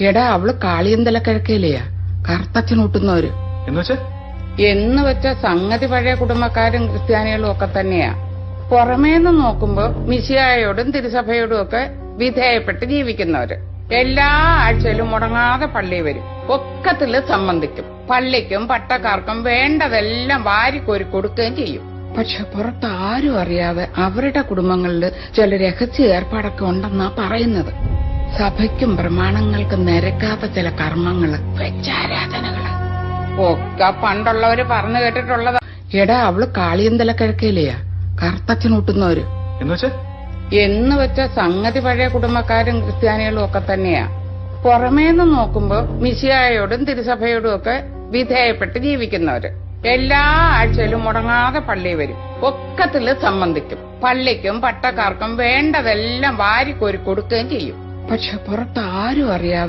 എടാ അവള് കാളിയന്തലക്കിഴക്കയിലെയാ കറുത്തച്ഛനൂട്ടുന്നവര്. എന്ന് വെച്ച സംഗതി പഴയ കുടുംബക്കാരും ക്രിസ്ത്യാനികളും ഒക്കെ തന്നെയാ. പുറമേന്ന് നോക്കുമ്പോ മിശിഹായോടും തിരുസഭയോടും ഒക്കെ വിധേയപ്പെട്ട് ജീവിക്കുന്നവര്. എല്ലാ ആഴ്ചയിലും മുടങ്ങാതെ പള്ളി വരും, ഒക്കത്തില് സംബന്ധിക്കും, പള്ളിക്കും പട്ടക്കാർക്കും വേണ്ടതെല്ലാം വാരിക്കോരി കൊടുക്കുകയും ചെയ്യും. പക്ഷെ പുറത്ത് ആരും അറിയാതെ അവരുടെ കുടുംബങ്ങളില് ചില രഹസ്യ ഏർപ്പാടൊക്കെ ഉണ്ടെന്നാ പറയുന്നത്. സഭയ്ക്കും പ്രമാണങ്ങൾക്കും നിരക്കാത്ത ചില കർമ്മങ്ങള്, വെച്ചാരാധനകള് ഒക്കെ പണ്ടുള്ളവര് പറഞ്ഞു കേട്ടിട്ടുള്ളതാ. എടാ അവള് കാളിയന്തലക്കിഴക്കയിലെയാ കറുത്തച്ഛനൂട്ടുന്നവര്. എന്ന് വെച്ച സംഗതി പഴയ കുടുംബക്കാരും ക്രിസ്ത്യാനികളും ഒക്കെ തന്നെയാ. പുറമേന്ന് നോക്കുമ്പോ മിശിഹായോടും തിരുസഭയോടും ഒക്കെ വിധേയപ്പെട്ട് ജീവിക്കുന്നവര്. എല്ലാ ആഴ്ചയിലും മുടങ്ങാതെ പള്ളി വരും, ഒക്കത്തില് സംബന്ധിക്കും, പള്ളിക്കും പട്ടക്കാർക്കും വേണ്ടതെല്ലാം വാരിക്കോരി കൊടുക്കുകയും ചെയ്യും. പക്ഷെ പുറത്ത് ആരും അറിയാതെ